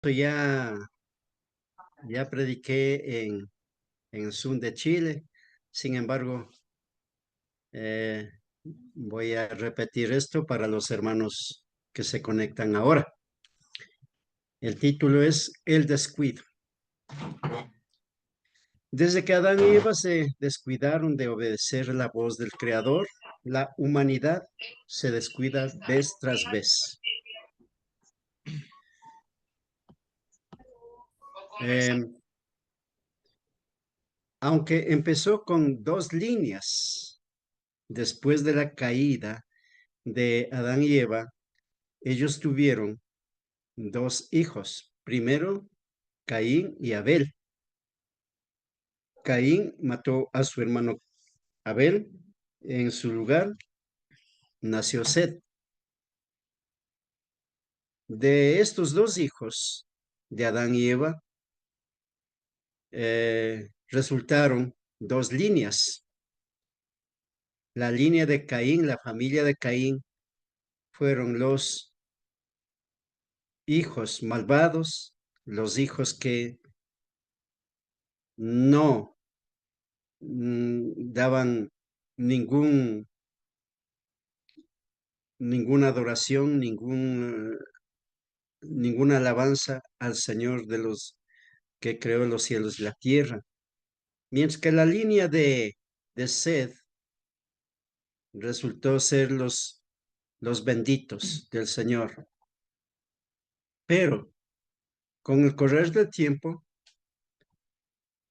Ya, ya prediqué en Zoom de Chile. Sin embargo, eh, voy a repetir esto para los hermanos que se conectan ahora. El título es El descuido. Desde que Adán y Eva se descuidaron de obedecer la voz del Creador, la humanidad se descuida vez tras vez. Eh, Aunque empezó con dos líneas, después de la caída de Adán y Eva, ellos tuvieron dos hijos. Primero, Caín y Abel. Caín mató a su hermano Abel. En su lugar nació Set. De estos dos hijos de Adán y Eva, resultaron dos líneas. La línea de Caín, la familia de Caín, fueron los hijos malvados, los hijos que no daban ningún, ninguna adoración, ninguna alabanza al Señor de los que creó los cielos y la tierra. Mientras que la línea de Sed resultó ser los benditos del Señor. Pero con el correr del tiempo,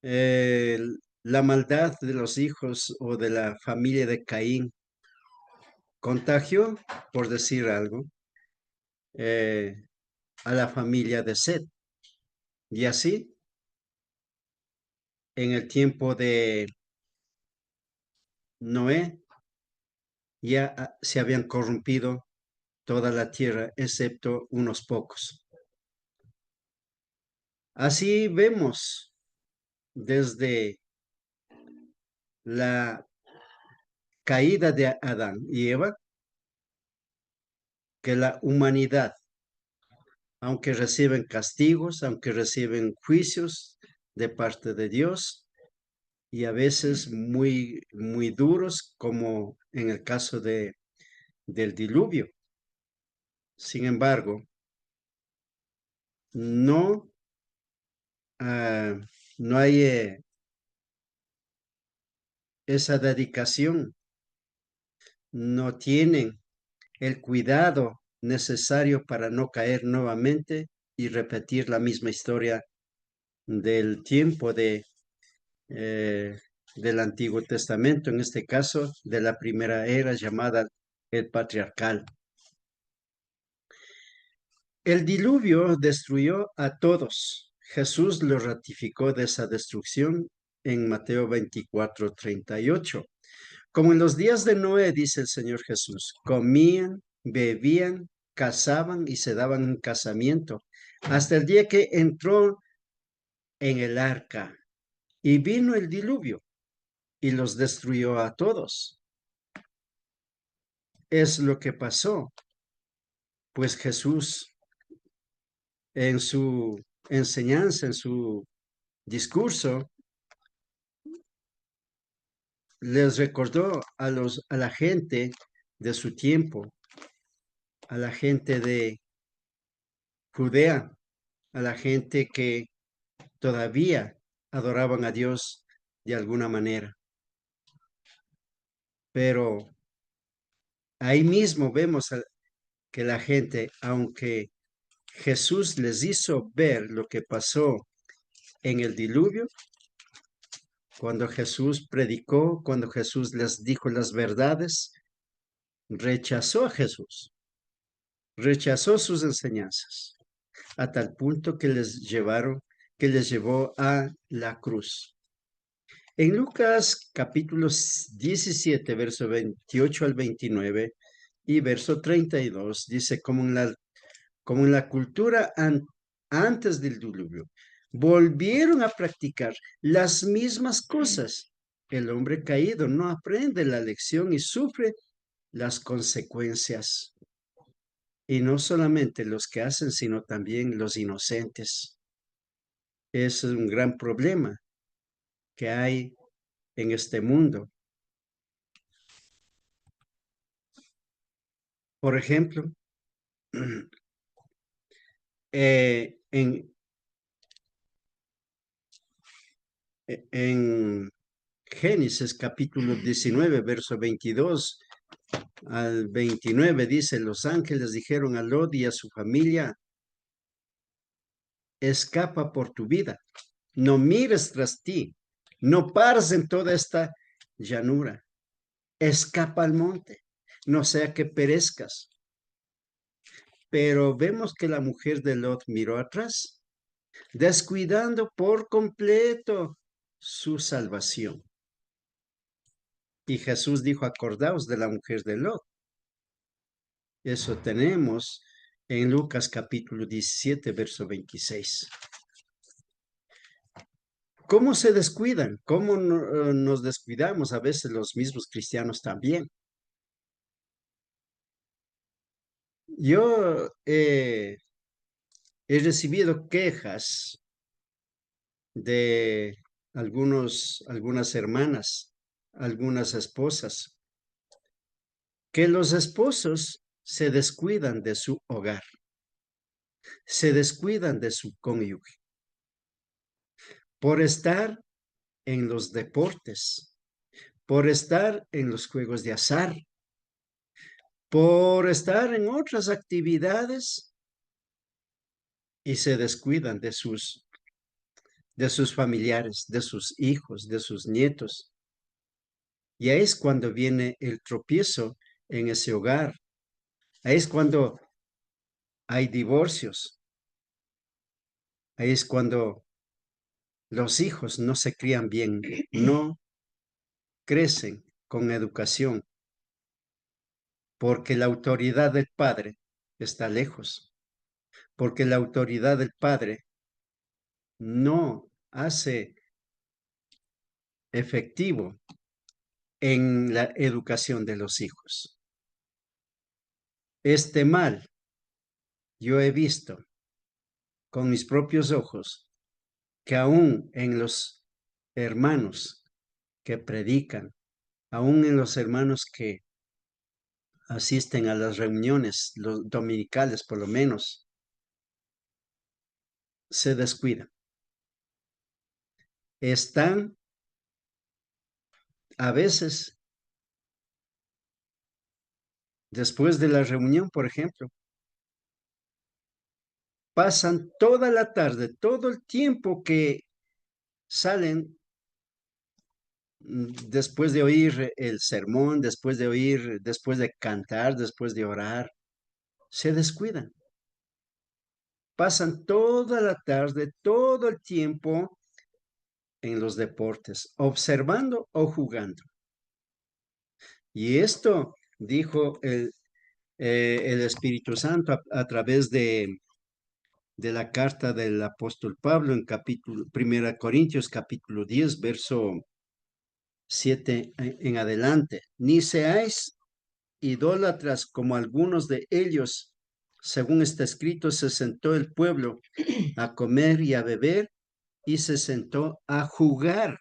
eh, la maldad de los hijos o de la familia de Caín contagió, por decir algo, eh, a la familia de Set. Y así, en el tiempo de Noé, ya se habían corrompido toda la tierra, excepto unos pocos. Así vemos desde la caída de Adán y Eva que la humanidad, aunque reciben castigos, aunque reciben juicios de parte de Dios, y a veces muy, muy duros, como en el caso del diluvio. Sin embargo, no, ah, no hay esa dedicación, no tienen el cuidado necesario para no caer nuevamente y repetir la misma historia del tiempo eh, del Antiguo Testamento, en este caso de la primera era llamada el patriarcal. El diluvio destruyó a todos. Jesús lo ratificó de esa destrucción en Mateo 24:38. Como en los días de Noé, dice el Señor Jesús, comían, bebían, casaban y se daban en casamiento, hasta el día que entró en el arca y vino el diluvio y los destruyó a todos. Es lo que pasó, pues Jesús en su enseñanza, en su discurso, les recordó a la gente de su tiempo, a la gente de Judea, a la gente que todavía adoraban a Dios de alguna manera. Pero ahí mismo vemos que la gente, aunque Jesús les hizo ver lo que pasó en el diluvio, cuando Jesús predicó, cuando Jesús les dijo las verdades, rechazó a Jesús, rechazó sus enseñanzas, a tal punto que les llevó a la cruz. En Lucas capítulo 17, verso 28 al 29 y verso 32, dice, como en la cultura antes del diluvio, volvieron a practicar las mismas cosas. El hombre caído no aprende la lección y sufre las consecuencias. Y no solamente los que hacen, sino también los inocentes. Es un gran problema que hay en este mundo. Por ejemplo, en Génesis capítulo 19, verso 22 al 29 dice, los ángeles dijeron a Lot y a su familia, escapa por tu vida, no mires tras ti, no pares en toda esta llanura, escapa al monte, no sea que perezcas. Pero vemos que la mujer de Lot miró atrás, descuidando por completo su salvación. Y Jesús dijo, acordaos de la mujer de Lot. Eso tenemos en Lucas capítulo 17, verso 26. ¿Cómo se descuidan? ¿Cómo nos descuidamos a veces los mismos cristianos también? Yo he recibido quejas de algunas hermanas, algunas esposas, que los esposos se descuidan de su hogar, se descuidan de su cónyuge por estar en los deportes, por estar en los juegos de azar, por estar en otras actividades y se descuidan de sus familiares, de sus hijos, de sus nietos. Y ahí es cuando viene el tropiezo en ese hogar. Ahí es cuando hay divorcios. Ahí es cuando los hijos no se crían bien, no crecen con educación, porque la autoridad del padre está lejos, porque la autoridad del padre no hace efectivo en la educación de los hijos. Este mal yo he visto con mis propios ojos que aún en los hermanos que predican, aún en los hermanos que asisten a las reuniones los dominicales por lo menos, se descuidan. Están a veces, después de la reunión, por ejemplo, pasan toda la tarde, todo el tiempo que salen después de oír el sermón, después de cantar, después de orar, se descuidan. Pasan toda la tarde, todo el tiempo en los deportes, observando o jugando. Y esto dijo el Espíritu Santo a través de la carta del apóstol Pablo en capítulo, 1 Corintios capítulo 10, verso 7 en adelante. Ni seáis idólatras como algunos de ellos. Según está escrito, se sentó el pueblo a comer y a beber y se sentó a jugar.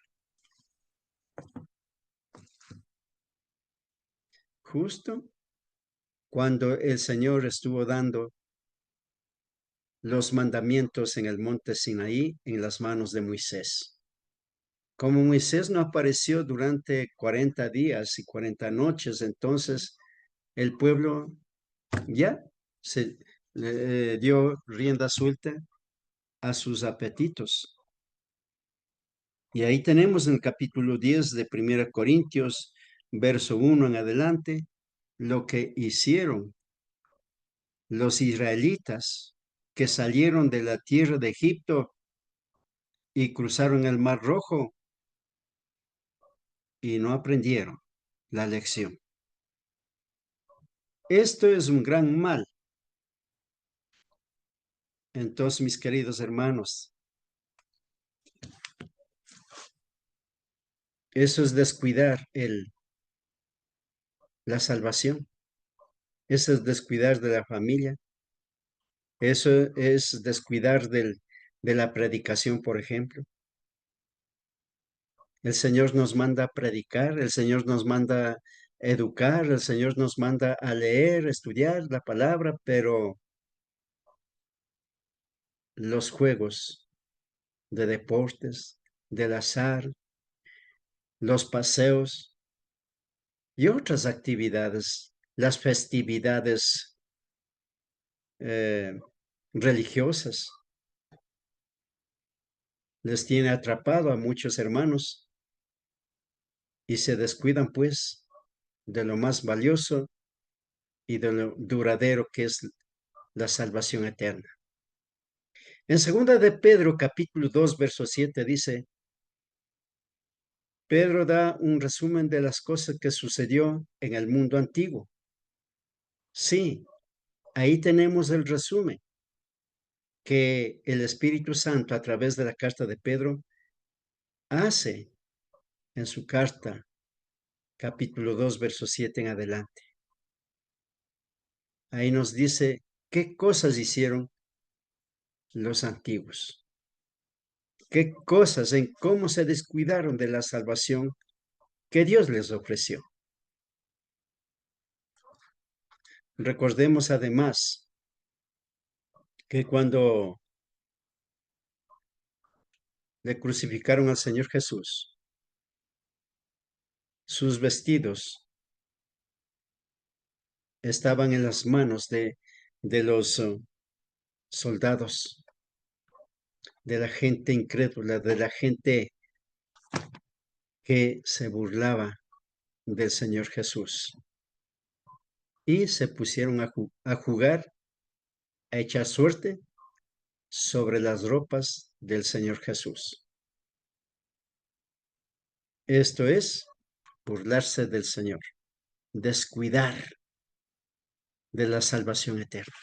Justo cuando el Señor estuvo dando los mandamientos en el monte Sinaí en las manos de Moisés. Como Moisés no apareció durante 40 días y 40 noches, entonces el pueblo ya se dio rienda suelta a sus apetitos. Y ahí tenemos en el capítulo 10 de 1 Corintios, verso 1 en adelante, lo que hicieron los israelitas que salieron de la tierra de Egipto y cruzaron el Mar Rojo y no aprendieron la lección. Esto es un gran mal. Entonces, mis queridos hermanos, eso es descuidar la salvación. Eso es descuidar de la familia. Eso es descuidar de la predicación, por ejemplo. El Señor nos manda a predicar, el Señor nos manda a educar, el Señor nos manda a leer, estudiar la palabra, pero los juegos de deportes, del azar, los paseos y otras actividades, las festividades eh, religiosas, les tiene atrapado a muchos hermanos y se descuidan pues de lo más valioso y de lo duradero que es la salvación eterna. En segunda de Pedro, capítulo 2, verso 7 dice, Pedro da un resumen de las cosas que sucedió en el mundo antiguo. Sí, ahí tenemos el resumen que el Espíritu Santo a través de la carta de Pedro hace en su carta, capítulo 2, verso 7 en adelante. Ahí nos dice qué cosas hicieron los antiguos, qué cosas, en cómo se descuidaron de la salvación que Dios les ofreció. Recordemos además que cuando le crucificaron al Señor Jesús, sus vestidos estaban en las manos de los soldados, de la gente incrédula, de la gente que se burlaba del Señor Jesús. Y se pusieron a jugar, a echar suerte sobre las ropas del Señor Jesús. Esto es burlarse del Señor, descuidar de la salvación eterna.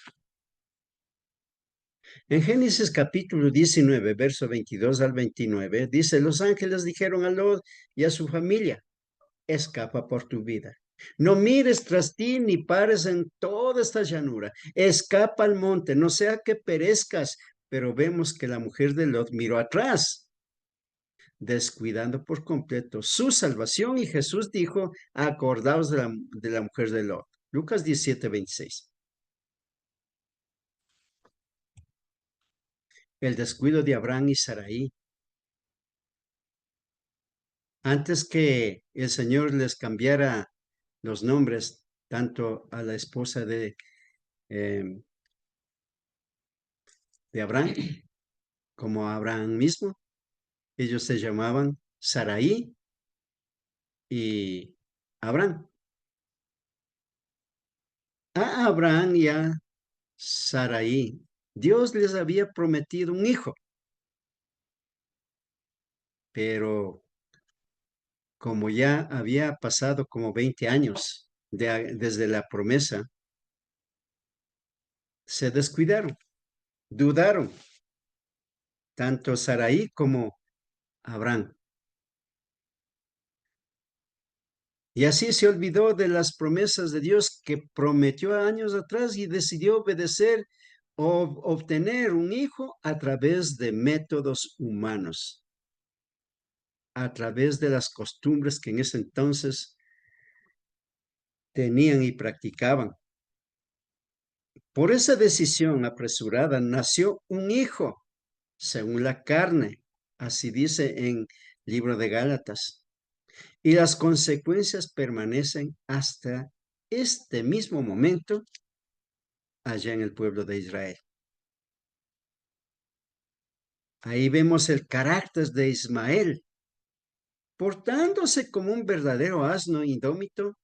En Génesis capítulo 19, verso 22 al 29, dice, los ángeles dijeron a Lot y a su familia, escapa por tu vida. No mires tras ti ni pares en toda esta llanura. Escapa al monte, no sea que perezcas. Pero vemos que la mujer de Lot miró atrás, descuidando por completo su salvación, y Jesús dijo, acordaos de la mujer de Lot. Lucas 17, 26. El descuido de Abraham y Sarai. Antes que el Señor les cambiara los nombres, tanto a la esposa eh, de Abraham como a Abraham mismo, ellos se llamaban Sarai y Abraham. A Abraham y a Sarai, Dios les había prometido un hijo, pero como ya había pasado como 20 años desde la promesa, se descuidaron, dudaron, tanto Sarai como Abraham. Y así se olvidó de las promesas de Dios que prometió años atrás y decidió obedecer o obtener un hijo a través de métodos humanos, a través de las costumbres que en ese entonces tenían y practicaban. Por esa decisión apresurada nació un hijo, según la carne, así dice en Libro de Gálatas. Y las consecuencias permanecen hasta este mismo momento allá en el pueblo de Israel. Ahí vemos el carácter de Ismael, portándose como un verdadero asno indómito,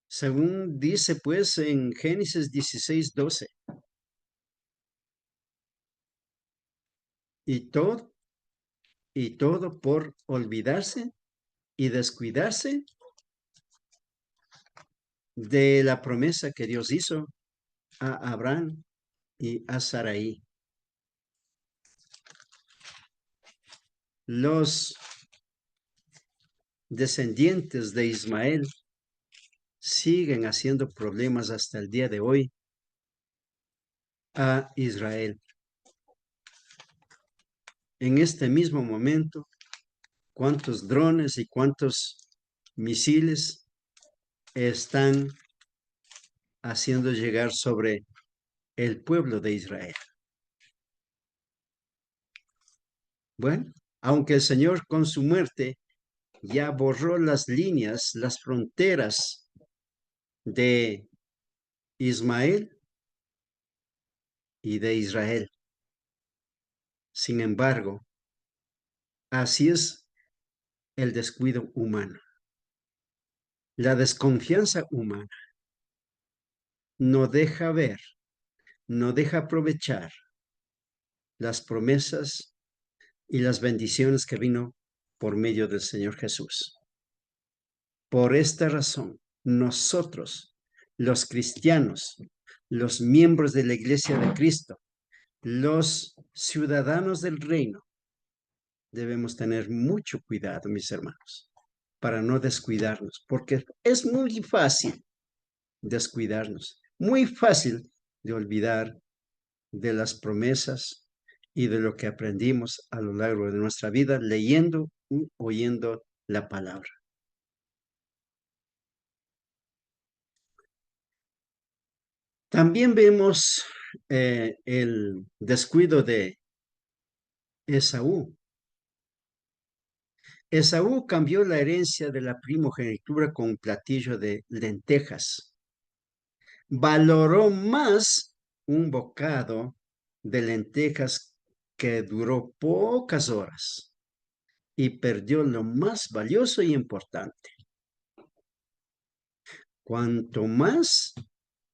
según dice pues en Génesis 16:12. Y todo, y todo por olvidarse y descuidarse de la promesa que Dios hizo a Abraham y a Sarai. Los descendientes de Ismael siguen haciendo problemas hasta el día de hoy a Israel. En este mismo momento, ¿cuántos drones y cuántos misiles están haciendo llegar sobre el pueblo de Israel? Bueno, aunque el Señor con su muerte ya borró las líneas, las fronteras de Ismael y de Israel. Sin embargo, así es el descuido humano. La desconfianza humana no deja ver, no deja aprovechar las promesas y las bendiciones que vino por medio del Señor Jesús. Por esta razón, nosotros, los cristianos, los miembros de la Iglesia de Cristo, los ciudadanos del reino, debemos tener mucho cuidado, mis hermanos, para no descuidarnos, porque es muy fácil descuidarnos, muy fácil de olvidar de las promesas y de lo que aprendimos a lo largo de nuestra vida leyendo y oyendo la palabra. También vemos el descuido de Esaú. Esaú cambió la herencia de la primogenitura con un platillo de lentejas. Valoró más un bocado de lentejas que duró pocas horas y perdió lo más valioso y importante. Cuanto más,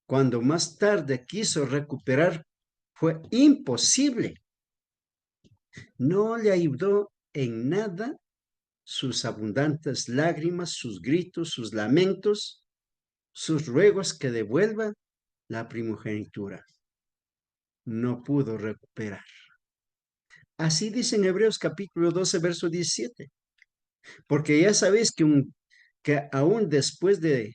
cuando más tarde quiso recuperar, fue imposible. No le ayudó en nada sus abundantes lágrimas, sus gritos, sus lamentos, sus ruegos que devuelva la primogenitura. No pudo recuperar. Así dice en Hebreos capítulo 12, verso 17. Porque ya sabéis que aún después de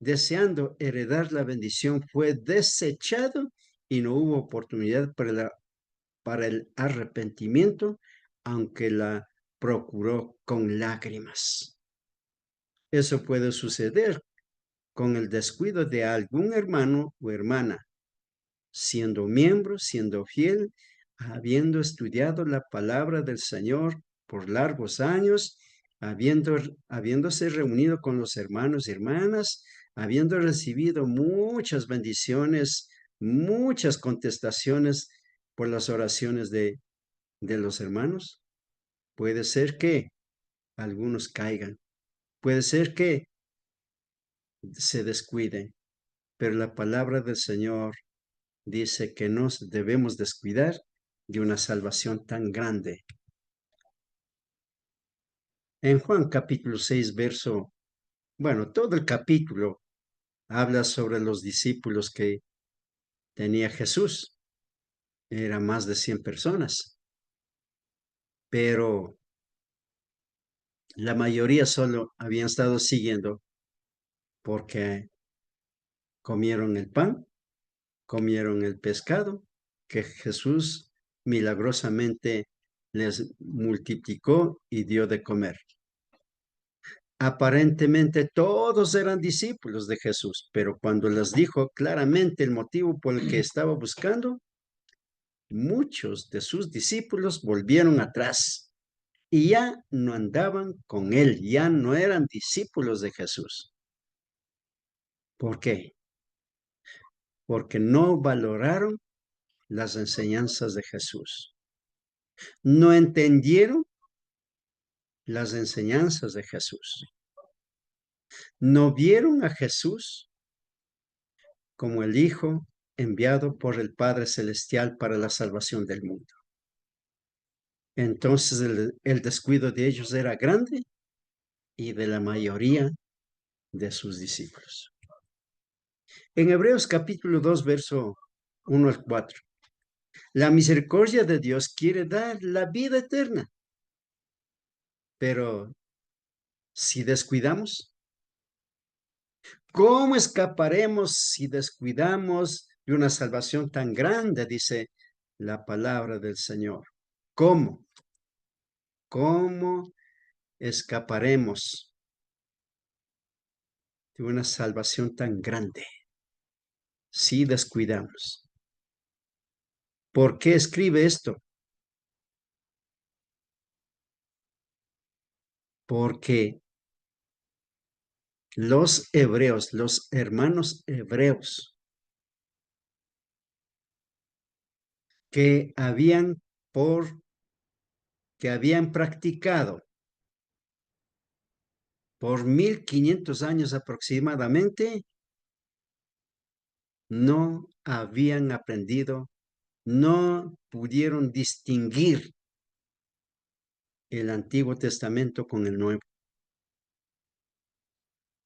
deseando heredar la bendición, fue desechado y no hubo oportunidad para el arrepentimiento, aunque la procuró con lágrimas. Eso puede suceder con el descuido de algún hermano o hermana, siendo miembro, siendo fiel, habiendo estudiado la palabra del Señor por largos años, habiéndose reunido con los hermanos y hermanas, habiendo recibido muchas bendiciones, muchas contestaciones por las oraciones de los hermanos. Puede ser que algunos caigan, puede ser que se descuiden, pero la palabra del Señor dice que nos debemos descuidar de una salvación tan grande. En Juan capítulo 6, todo el capítulo habla sobre los discípulos que tenía Jesús. Eran más de 100 personas, pero la mayoría solo habían estado siguiendo porque comieron el pan, comieron el pescado que Jesús milagrosamente les multiplicó y dio de comer. Aparentemente todos eran discípulos de Jesús, pero cuando les dijo claramente el motivo por el que estaba buscando, muchos de sus discípulos volvieron atrás y ya no andaban con él, ya no eran discípulos de Jesús. ¿Por qué? Porque no valoraron las enseñanzas de Jesús. No entendieron las enseñanzas de Jesús. No vieron a Jesús como el Hijo enviado por el Padre Celestial para la salvación del mundo. Entonces el descuido de ellos era grande y de la mayoría de sus discípulos. En Hebreos capítulo 2, verso 1 al 4, la misericordia de Dios quiere dar la vida eterna, pero si descuidamos, ¿Cómo escaparemos si descuidamos de una salvación tan grande? Dice la palabra del Señor. ¿Cómo? ¿Cómo escaparemos de una salvación tan grande si descuidamos? ¿Por qué escribe esto? Porque los hebreos, los hermanos hebreos que que habían practicado por 1500 años aproximadamente, no habían aprendido, no pudieron distinguir el Antiguo Testamento con el Nuevo.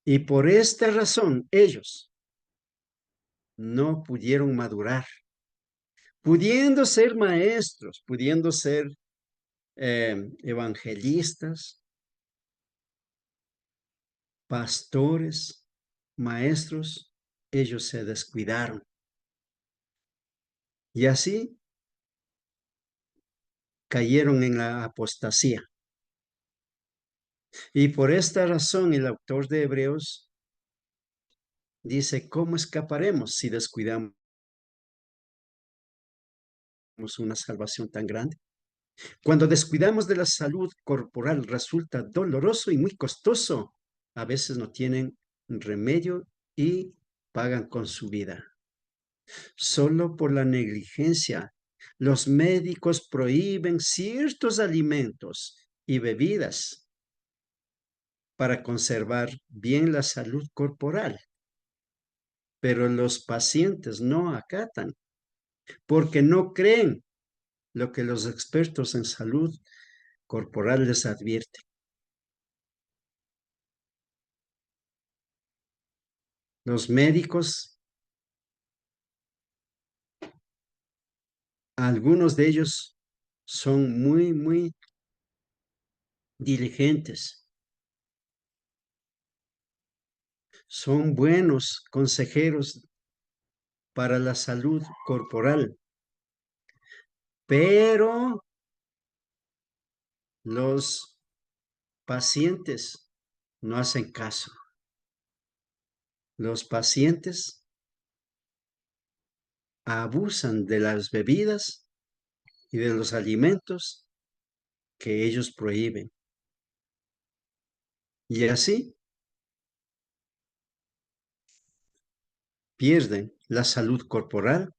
Y por esta razón ellos no pudieron madurar, pudiendo ser maestros, pudiendo ser evangelistas, pastores, maestros, ellos se descuidaron. Y así cayeron en la apostasía. Y por esta razón el autor de Hebreos dice, ¿cómo escaparemos si descuidamos una salvación tan grande? Cuando descuidamos de la salud corporal resulta doloroso y muy costoso. A veces no tienen remedio y pagan con su vida. Solo por la negligencia, los médicos prohíben ciertos alimentos y bebidas para conservar bien la salud corporal, pero los pacientes no acatan porque no creen lo que los expertos en salud corporal les advierten. Los médicos, algunos de ellos son muy diligentes, son buenos consejeros para la salud corporal, pero los pacientes no hacen caso. Los pacientes abusan de las bebidas y de los alimentos que ellos prohíben. Y así pierden la salud corporal,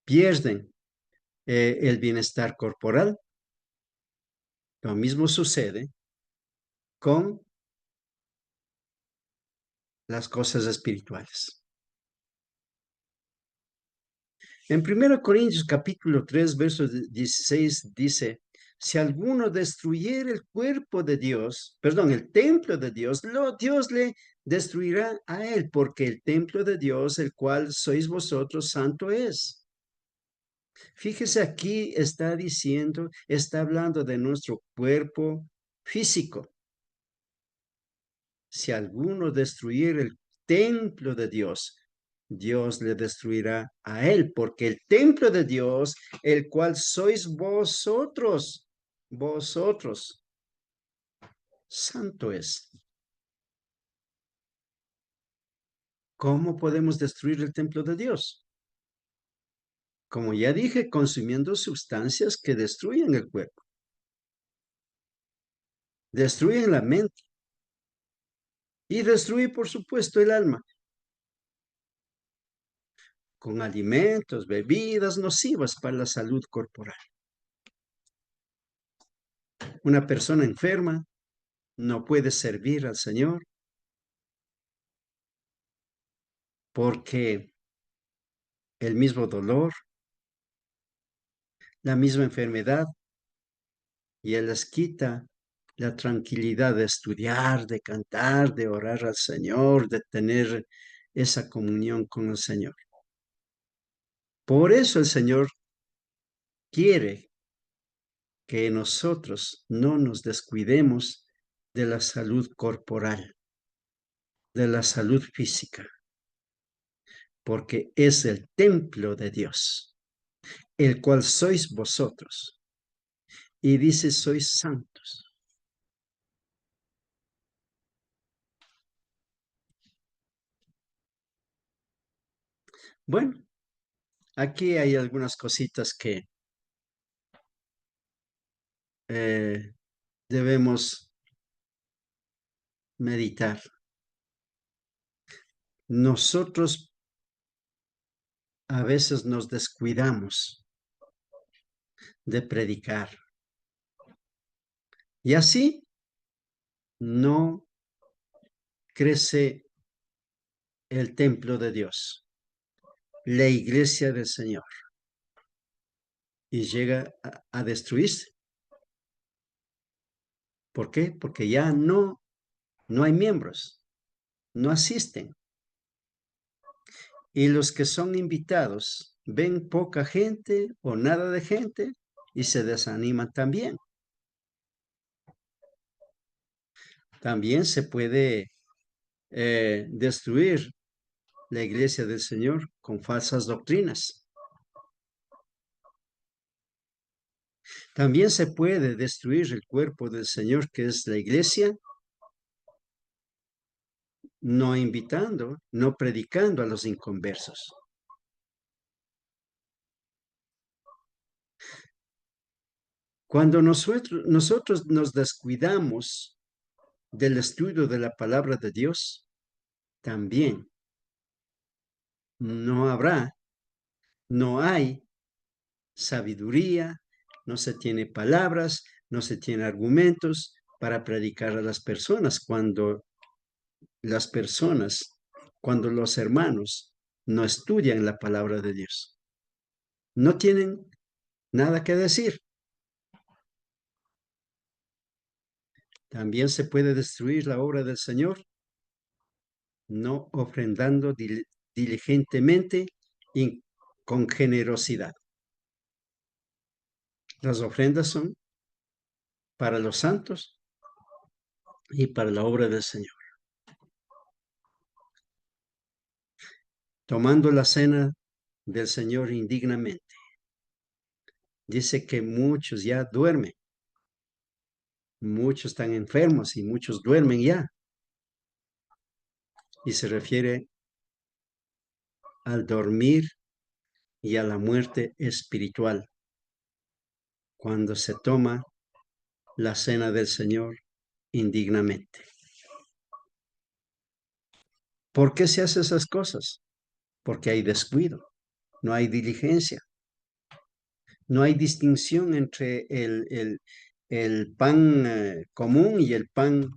pierden el bienestar corporal. Lo mismo sucede con las cosas espirituales. En 1 Corintios capítulo 3, verso 16 dice, si alguno destruyera el cuerpo de Dios, perdón, el templo de Dios, Dios le destruirá a él, porque el templo de Dios, el cual sois vosotros, santo es. Fíjese aquí está diciendo, está hablando de nuestro cuerpo físico. Si alguno destruyera el templo de Dios, Dios le destruirá a él, porque el templo de Dios, el cual sois vosotros, vosotros, santo es. ¿Cómo podemos destruir el templo de Dios? Como ya dije, consumiendo sustancias que destruyen el cuerpo, destruyen la mente y destruye, por supuesto, el alma, con alimentos, bebidas nocivas para la salud corporal. Una persona enferma no puede servir al Señor porque el mismo dolor, la misma enfermedad, y Él les quita la tranquilidad de estudiar, de cantar, de orar al Señor, de tener esa comunión con el Señor. Por eso el Señor quiere que nosotros no nos descuidemos de la salud corporal. de la salud física, porque es el templo de Dios, el cual sois vosotros. Y dice, sois santos. Bueno, aquí hay algunas cositas que eh, debemos meditar. Nosotros a veces nos descuidamos de predicar y así no crece el templo de Dios, la iglesia del Señor, y llega a destruirse. ¿Por qué? Porque ya no hay miembros, no asisten. Y los que son invitados ven poca gente o nada de gente y se desaniman también. También se puede destruir la iglesia del Señor con falsas doctrinas. También se puede destruir el cuerpo del Señor, que es la iglesia, no invitando, no predicando a los inconversos. Cuando nosotros nos descuidamos del estudio de la palabra de Dios, también no habrá, no hay sabiduría, no se tiene palabras, no se tiene argumentos para predicar a las personas las personas, cuando los hermanos no estudian la palabra de Dios. No tienen nada que decir. También se puede destruir la obra del Señor no ofrendando diligentemente y con generosidad. Las ofrendas son para los santos y para la obra del Señor. Tomando la cena del Señor indignamente. Dice que muchos ya duermen, muchos están enfermos y muchos duermen ya. Y se refiere al dormir y a la muerte espiritual cuando se toma la cena del Señor indignamente. ¿Por qué se hace esas cosas? Porque hay descuido, no hay diligencia, no hay distinción entre el pan común y el pan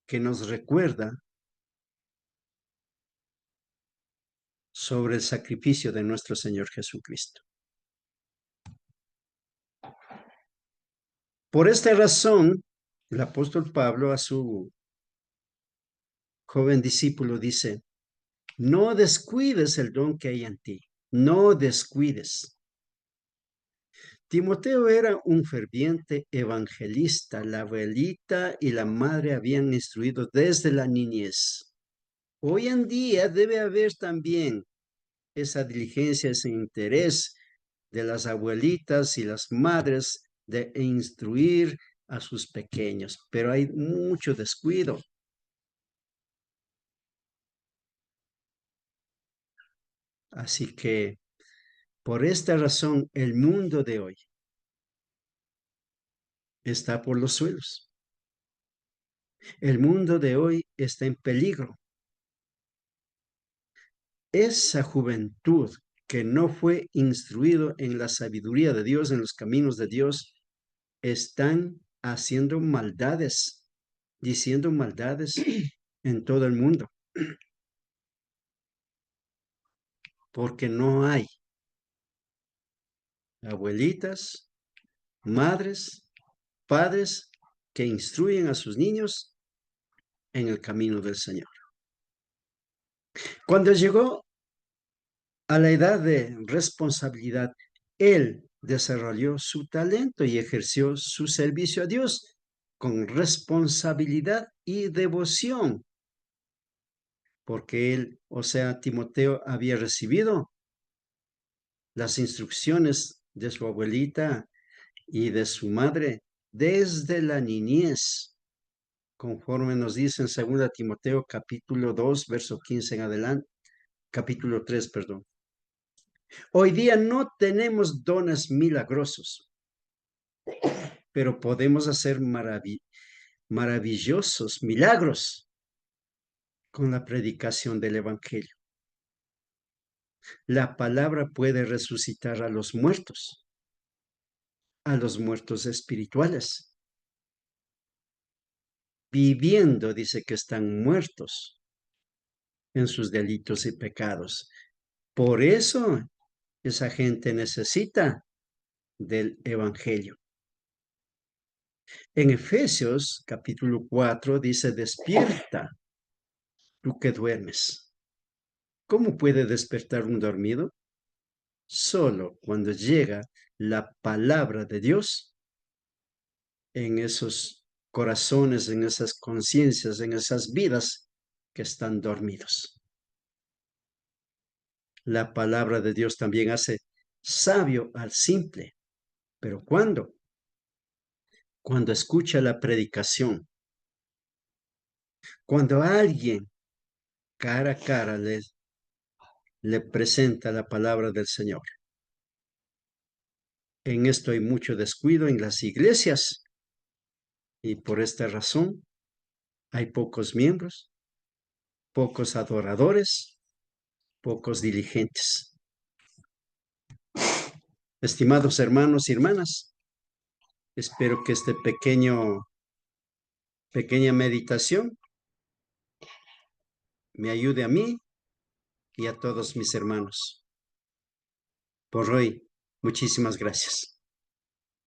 que nos recuerda sobre el sacrificio de nuestro Señor Jesucristo. Por esta razón, el apóstol Pablo a su joven discípulo dice, no descuides el don que hay en ti, no descuides. Timoteo era un ferviente evangelista. La abuelita y la madre habían instruido desde la niñez. Hoy en día debe haber también esa diligencia, ese interés de las abuelitas y las madres de instruir a sus pequeños, pero hay mucho descuido. Así que por esta razón el mundo de hoy está por los suelos. El mundo de hoy está en peligro. Esa juventud que no fue instruido en la sabiduría de Dios, en los caminos de Dios, están haciendo maldades, diciendo maldades en todo el mundo, porque no hay abuelitas, madres, padres que instruyen a sus niños en el camino del Señor. Cuando llegó a la edad de responsabilidad, él desarrolló su talento y ejerció su servicio a Dios con responsabilidad y devoción. porque él, o sea, Timoteo había recibido las instrucciones de su abuelita y de su madre desde la niñez, conforme nos dice en 2 Timoteo capítulo 2, verso 15 en adelante, capítulo 3, perdón. Hoy día no tenemos dones milagrosos, pero podemos hacer maravillosos milagros con la predicación del Evangelio. La palabra puede resucitar a los muertos espirituales. Viviendo, dice que están muertos en sus delitos y pecados. Por eso esa gente necesita del Evangelio. En Efesios capítulo 4 dice, despierta, tú que duermes. ¿Cómo puede despertar un dormido? Solo cuando llega la palabra de Dios en esos corazones, en esas conciencias, en esas vidas que están dormidos. La palabra de Dios también hace sabio al simple. ¿Pero cuándo? Cuando escucha la predicación. Cuando alguien cara a cara le presenta la palabra del Señor. En esto hay mucho descuido en las iglesias y por esta razón hay pocos miembros, pocos adoradores, pocos diligentes. Estimados hermanos y hermanas, espero que esta pequeña meditación me ayude a mí y a todos mis hermanos. Por hoy, muchísimas gracias.